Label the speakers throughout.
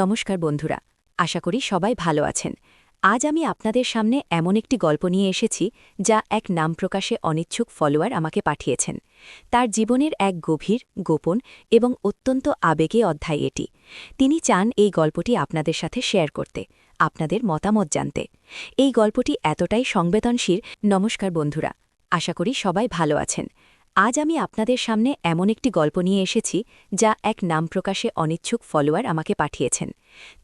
Speaker 1: নমস্কার বন্ধুরা, আশা করি সবাই ভালো আছেন। আজ আমি আপনাদের সামনে এমন একটি গল্প নিয়ে এসেছি যা এক নাম প্রকাশে অনিচ্ছুক ফলোয়ার আমাকে পাঠিয়েছেন। তার জীবনের এক গভীর, গোপন এবং অত্যন্ত আবেগী অধ্যায় এটি। তিনি চান এই গল্পটি আপনাদের সাথে শেয়ার করতে, আপনাদের মতামত জানতে। এই গল্পটি এতটাই সংবেদনশীল। নমস্কার বন্ধুরা, আশা করি সবাই ভালো আছেন। আজ আমি আপনাদের সামনে এমন একটি গল্প নিয়ে এসেছি যা এক নাম প্রকাশে অনিচ্ছুক ফলোয়ার আমাকে পাঠিয়েছেন।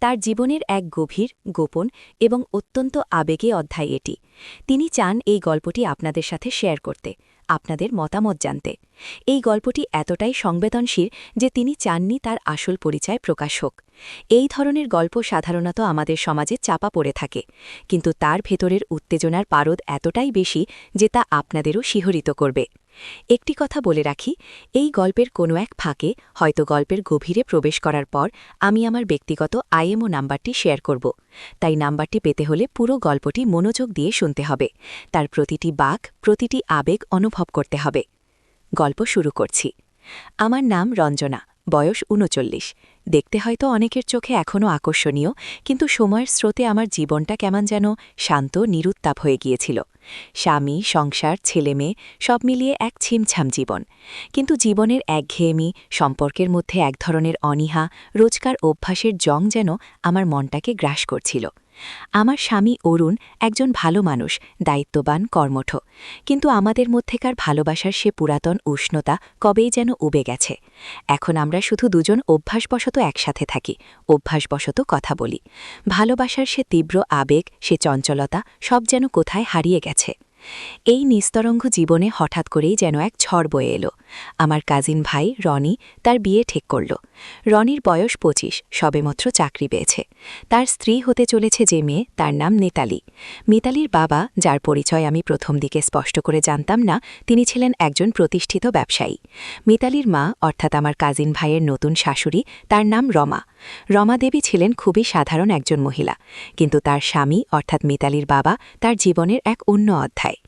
Speaker 1: তার জীবনের এক গভীর, গোপন এবং অত্যন্ত আবেগী অধ্যায় এটি। তিনি চান এই গল্পটি আপনাদের সাথে শেয়ার করতে, আপনাদের মতামত জানতে। এই গল্পটি এতটাই সংবেদনশীল যে তিনি চাননি তার আসল পরিচয় প্রকাশ হোক। এই ধরনের গল্প সাধারণত আমাদের সমাজে চাপা পড়ে থাকে, কিন্তু তার ভেতরের উত্তেজনার পারদ এতটাই বেশি যে তা আপনাদেরও শিহরিত করবে। একটি কথা বলে রাখি, এই গল্পের কোনো এক ফাঁকে, হয়তো গল্পের গভীরে প্রবেশ করার পর, আমি আমার ব্যক্তিগত আইএমও নাম্বারটি শেয়ার করব। তাই নাম্বারটি পেতে হলে পুরো গল্পটি মনোযোগ দিয়ে শুনতে হবে, তার প্রতিটি বাক, প্রতিটি আবেগ অনুভব করতে হবে। গল্প শুরু করছি। আমার নাম রঞ্জনা, বয়স ৩৯। দেখতে হয়তো অনেকের চোখে এখনও আকর্ষণীয়, কিন্তু সময়ের স্রোতে আমার জীবনটা কেমন যেন শান্ত, নিরুত্তাপ হয়ে গিয়েছিল। স্বামী, সংসার, ছেলেমেয়ে সব মিলিয়ে এক ছিমছাম জীবন। কিন্তু জীবনের একঘেয়েমি, সম্পর্কের মধ্যে এক ধরনের অনীহা, রোজকার অভ্যাসের জং যেন আমার মনটাকে গ্রাস করছিল। আমার স্বামী অরুণ একজন ভালো মানুষ, দায়িত্ববান, কর্মঠ। কিন্তু আমাদের মধ্যেকার ভালোবাসার সে পুরাতন উষ্ণতা কবেই যেন উবে গেছে। এখন আমরা শুধু দুজন অভ্যাসবশত একসাথে থাকি, অভ্যাসবশত কথা বলি। ভালোবাসার সে তীব্র আবেগ, সে চঞ্চলতা সব যেন কোথায় হারিয়ে গেছে। এই নিস্তরঙ্গ জীবনে হঠাৎ করেই যেন এক ঝড় বয়ে এলো। আমার কাজিন ভাই রনি তার বিয়ে ঠিক করল। রনির বয়স ২৫, সবেমাত্র চাকরি পেয়েছে। তার স্ত্রী হতে চলেছে যে মেয়ে, তার নাম মিতালি। মিতালির বাবা, যার পরিচয় আমি প্রথম দিকে স্পষ্ট করে জানতাম না, তিনি ছিলেন একজন প্রতিষ্ঠিত ব্যবসায়ী। মিতালির মা, অর্থাৎ আমার কাজিন ভাইয়ের নতুন শাশুড়ি, তার নাম রমা। রমা দেবী ছিলেন খুবই সাধারণ একজন মহিলা, কিন্তু তার স্বামী, অর্থাৎ মিতালির বাবা, তার জীবনের এক অন্য অধ্যায়।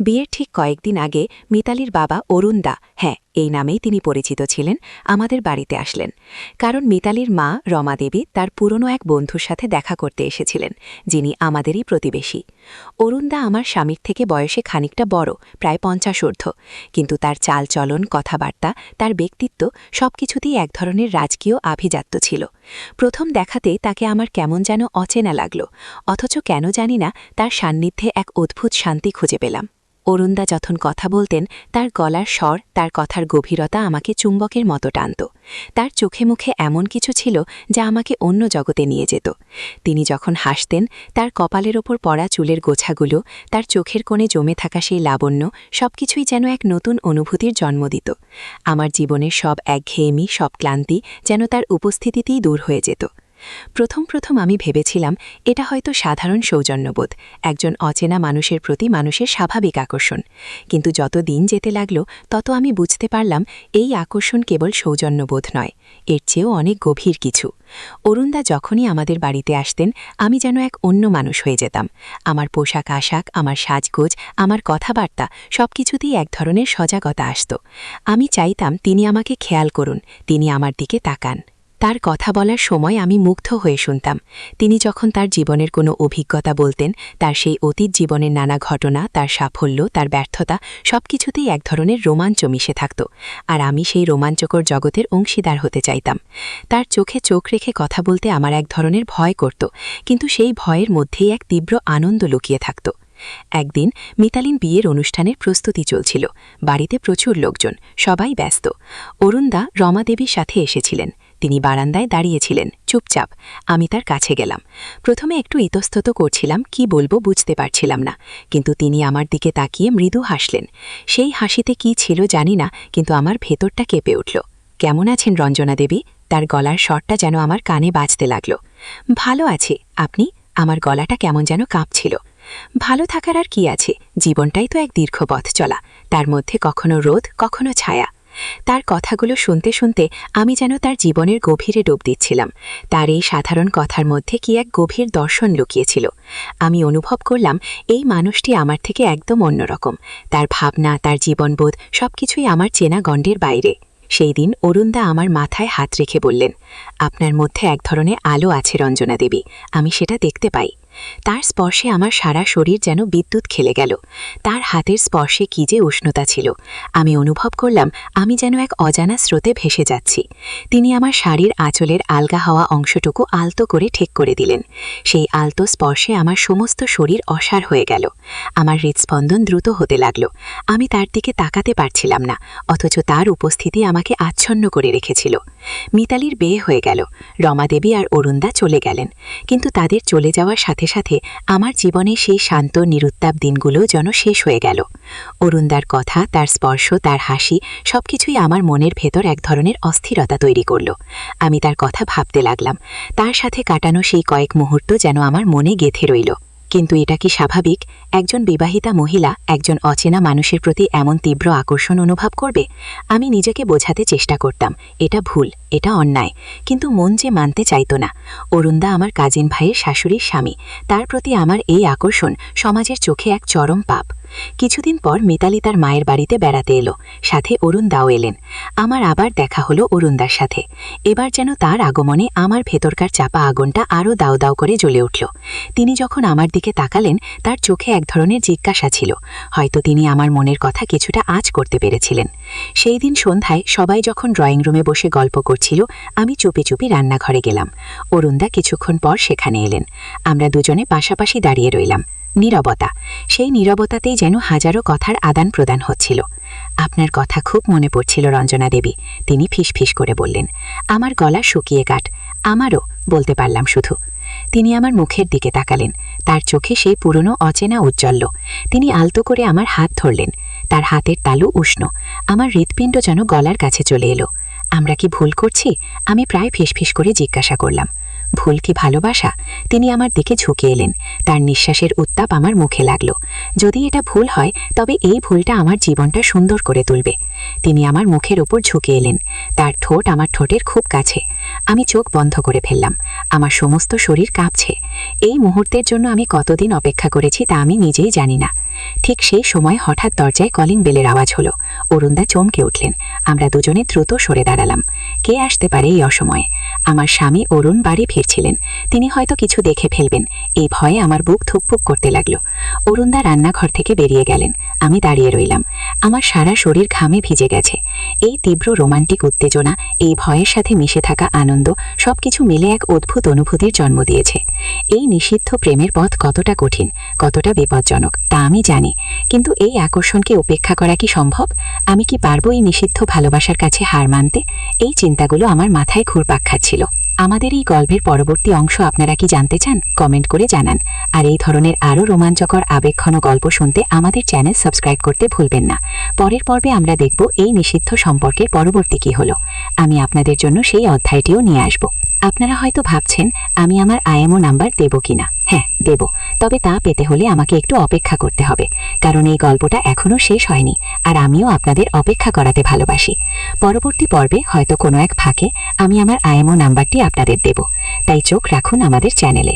Speaker 1: বিয়ের ঠিক কয়েকদিন আগে মিতালির বাবা অরুণদা, হ্যাঁ এই নামেই তিনি পরিচিত ছিলেন, আমাদের বাড়িতে আসলেন। কারণ মিতালির মা রমা দেবী তার পুরনো এক বন্ধুর সাথে দেখা করতে এসেছিলেন, যিনি আমাদেরই প্রতিবেশী। অরুণদা আমার স্বামীর থেকে বয়সে খানিকটা বড়, প্রায় ৫০ ঊর্ধ্ব, কিন্তু তার চালচলন, কথাবার্তা, তার ব্যক্তিত্ব সবকিছুতেই এক ধরনের রাজকীয় আভিজাত্য ছিল। প্রথম দেখাতেই তাকে আমার কেমন যেন অচেনা লাগল, অথচ কেন জানি না তার সান্নিধ্যে এক অদ্ভুত শান্তি খুঁজে পেলাম। অরুণদা যখন কথা বলতেন, তার গলার স্বর, তার কথার গভীরতা আমাকে চুম্বকের মতো টানত। তার চোখে মুখে এমন কিছু ছিল যা আমাকে অন্য জগতে নিয়ে যেত। তিনি যখন হাসতেন, তার কপালের ওপর পড়া চুলের গোছাগুলো, তার চোখের কোণে জমে থাকা সেই লাবণ্য, সবকিছুই যেন এক নতুন অনুভূতির জন্ম দিত। আমার জীবনের সব একঘেয়েমি, সব ক্লান্তি যেন তার উপস্থিতিতেই দূর হয়ে যেত। প্রথম আমি ভেবেছিলাম এটা হয়তো সাধারণ সৌজন্যবোধ, একজন অচেনা মানুষের প্রতি মানুষের স্বাভাবিক আকর্ষণ। কিন্তু যত দিন যেতে লাগল, তত আমি বুঝতে পারলাম এই আকর্ষণ কেবল সৌজন্যবোধ নয়, এর চেয়েও অনেক গভীর কিছু। অরুণদা যখনই আমাদের বাড়িতে আসতেন, আমি যেন এক অন্য মানুষ হয়ে যেতাম। আমার পোশাক আশাক, আমার সাজগোজ, আমার কথাবার্তা সবকিছুতেই এক ধরনের সজাগতা আসত। আমি চাইতাম তিনি আমাকে খেয়াল করুন, তিনি আমার দিকে তাকান। তার কথা বলার সময় আমি মুগ্ধ হয়ে শুনতাম। তিনি যখন তার জীবনের কোনো অভিজ্ঞতা বলতেন, তার সেই অতীত জীবনের নানা ঘটনা, তার সাফল্য, তার ব্যর্থতা সবকিছুতেই এক ধরনের রোমাঞ্চ মিশে থাকত, আর আমি সেই রোমাঞ্চকর জগতের অংশীদার হতে চাইতাম। তার চোখে চোখ রেখে কথা বলতে আমার এক ধরনের ভয় করত, কিন্তু সেই ভয়ের মধ্যেই এক তীব্র আনন্দ লুকিয়ে থাকত। একদিন মিতালিন বিয়ের অনুষ্ঠানের প্রস্তুতি চলছিল। বাড়িতে প্রচুর লোকজন, সবাই ব্যস্ত। অরুণদা রমা দেবীর সাথে এসেছিলেন। তিনি বারান্দায় দাঁড়িয়েছিলেন, চুপচাপ। আমি তার কাছে গেলাম। প্রথমে একটু ইতস্তত করছিলাম, কি বলবো বুঝতে পারছিলাম না, কিন্তু তিনি আমার দিকে তাকিয়ে মৃদু হাসলেন। সেই হাসিতে কি ছিল জানি না, কিন্তু আমার ভেতরটা কেঁপে উঠল। কেমন আছেন রঞ্জনা দেবী? তার গলার স্বরটা যেন আমার কানে বাজতে লাগল। ভালো আছি, আপনি? আমার গলাটা কেমন যেন কাঁপছিল। ভালো থাকার আর কি আছে, জীবনটাই তো এক দীর্ঘ পথ চলা, তার মধ্যে কখনো রোদ, কখনো ছায়া। তার কথাগুলো শুনতে শুনতে আমি যেন তার জীবনের গভীরে ডুব দিচ্ছিলাম। তার এই সাধারণ কথার মধ্যে কি এক গভীর দর্শন লুকিয়েছিল। আমি অনুভব করলাম এই মানুষটি আমার থেকে একদম অন্যরকম। তার ভাবনা, তার জীবনবোধ সবকিছুই আমার চেনা গণ্ডের বাইরে। সেই দিন অরুণদা আমার মাথায় হাত রেখে বললেন, আপনার মধ্যে এক ধরনের আলো আছে রঞ্জনা দেবী, আমি সেটা দেখতে পাই। তার স্পর্শে আমার সারা শরীর যেন বিদ্যুৎ খেলে গেল। তার হাতের স্পর্শে কী যে উষ্ণতা ছিল! আমি অনুভব করলাম আমি যেন এক অজানা স্রোতে ভেসে যাচ্ছি। তিনি আমার শাড়ির আঁচলের আলগা হওয়া অংশটুকু আলতো করে ঠিক করে দিলেন। সেই আলতো স্পর্শে আমার সমস্ত শরীর অসাড় হয়ে গেল। আমার হৃৎস্পন্দন দ্রুত হতে লাগল। আমি তার দিকে তাকাতে পারছিলাম না, অথচ তার উপস্থিতি আমাকে আচ্ছন্ন করে রেখেছিল। মিতালির বিয়ে হয়ে গেল, রমাদেবী আর অরুণদা চলে গেলেন, কিন্তু তাদের চলে যাওয়ার সাথে সাথে আমার জীবনে সেই শান্ত নিরুত্তাপ দিনগুলো যেন শেষ হয়ে গেল। অরুণদার কথা, তার স্পর্শ, তার হাসি সবকিছুই আমার মনের ভেতর এক ধরনের অস্থিরতা তৈরি করল। আমি তার কথা ভাবতে লাগলাম। তার সাথে কাটানো সেই কয়েক মুহূর্ত যেন আমার মনে গেঁথে রইল। কিন্তু এটা কি স্বাভাবিক? একজন বিবাহিতা মহিলা একজন অচেনা মানুষের প্রতি এমন তীব্র আকর্ষণ অনুভব করবে? আমি নিজেকে বোঝাতে চেষ্টা করতাম এটা ভুল, এটা অন্যায়, কিন্তু মন যে মানতে চাইত না। অরুণদা আমার কাজিন ভাইয়ের শাশুড়ির স্বামী, তার প্রতি আমার এই আকর্ষণ সমাজের চোখে এক চরম পাপ। কিছুদিন পর মিতালি তার মায়ের বাড়িতে বেড়াতে এলো, সাথে অরুণদাও এলেন। আমার আবার দেখা হলো অরুণদার সাথে। এবার যেন তার আগমনে আমার ভেতরকার চাপা আগুনটা আরও দাউ দাউ করে জ্বলে উঠল। তিনি যখন আমার দিকে তাকালেন, তার চোখে এক ধরনের জিজ্ঞাসা ছিল। হয়তো তিনি আমার মনের কথা কিছুটা আঁচ করতে পেরেছিলেন। সেই দিন সন্ধ্যায় সবাই যখন ড্রয়িং রুমে বসে গল্প করছিল, আমি চুপি চুপি রান্নাঘরে গেলাম। অরুণদা কিছুক্ষণ পর সেখানে এলেন। আমরা দুজনে পাশাপাশি দাঁড়িয়ে রইলাম। নীরবতা। সেই নীরবতাতেই যেন হাজারো কথার আদান প্রদান হচ্ছিল। আপনার কথা খুব মনে পড়ছিল রঞ্জনা দেবী, তিনি ফিসফিস করে বললেন। আমার গলা শুকিয়ে কাট। আমারও, বলতে পারলাম শুধু। তিনি আমার মুখের দিকে তাকালেন। তার চোখে সেই পুরনো অচেনা উজ্জ্বল্য। তিনি আলতো করে আমার হাত ধরলেন। তার হাতের তালু উষ্ণ। আমার হৃৎপিণ্ড যেন গলার কাছে চলে এলো। আমরা কি ভুল করছি? আমি প্রায় ফিসফিস করে জিজ্ঞাসা করলাম। ভুল কি ভালোবাসা? তিনি আমার দিকে ঝুঁকে এলেন। তার নিঃশ্বাসের উত্তাপ আমার মুখে লাগলো। যদি এটা ভুল হয়, তবে এই ভুলটা আমার জীবনটা সুন্দর করে তুলবে। তিনি আমার মুখের ওপর ঝুঁকে এলেন। তার ঠোঁট আমার ঠোঁটের খুব কাছে। আমি চোখ বন্ধ করে ফেললাম। আমার সমস্ত শরীর কাঁপছে। এই মুহূর্তের জন্য আমি কতদিন অপেক্ষা করেছি তা আমি নিজেই জানি না। ঠিক সেই সময় হঠাৎ দরজায় কলিং বেলের আওয়াজ হলো। অরুণদা চমকে উঠলেন। আমরা দুজনে দ্রুত সরে দাঁড়ালাম। কে আসতে পারে এই অসময়ে? আমার স্বামী অরুণ বাড়ি ফিরছিলেন। তিনি হয়তো কিছু দেখে ফেলবেন, এই ভয়ে আমার বুক ধুকপুক করতে লাগলো। অরুণদা রান্নাঘর থেকে বেরিয়ে গেলেন। আমি দাঁড়িয়ে রইলাম। আমার সারা শরীর ঘামে ভিজে গেছে। এই তীব্র রোমান্টিক উত্তেজনা, এই ভয়ের সাথে মিশে থাকা আনন্দ সবকিছু মিলে এক অদ্ভুত অনুভূতির জন্ম দিয়েছে। এই নিষিদ্ধ প্রেমের পথ কতটা কঠিন, কতটা বিপজ্জনক তা আমি জানি, কিন্তু এই আকর্ষণকে উপেক্ষা করা কি সম্ভব? আমি কি পারবো এই নিষিদ্ধ ভালোবাসার কাছে হার মানতে? এই চিন্তাগুলো আমার মাথায় ঘুরপাক খাচ্ছিল। আমাদের এই গল্পের পরবর্তী অংশ আপনারা কি জানতে চান? কমেন্ট করে জানান। আর এই ধরনের আরও রোমাঞ্চকর আবেগঘন গল্প শুনতে আমাদের চ্যানেল সাবস্ক্রাইব করতে ভুলবেন না। পরের পর্বে আমরা দেখব এই নিষিদ্ধ সম্পর্কের পরবর্তী কী হলো। আমি আপনাদের জন্য সেই অধ্যায়টিও নিয়ে আসব। আপনারা হয়তো ভাবছেন আমি আমার আইএমও নাম্বার দেব কিনা। হ্যাঁ, দেব, তবে তা পেতে হলে আমাকে একটু অপেক্ষা করতে হবে, কারণ এই গল্পটা এখনও শেষ হয়নি, আর আমিও আপনাদের অপেক্ষা করাতে ভালোবাসি। পরবর্তী পর্বে হয়তো কোনো এক ফাঁকে আমি আমার আইএমও নাম্বারটি আপনাদের দেব, তাই চোখ রাখুন আমাদের চ্যানেলে।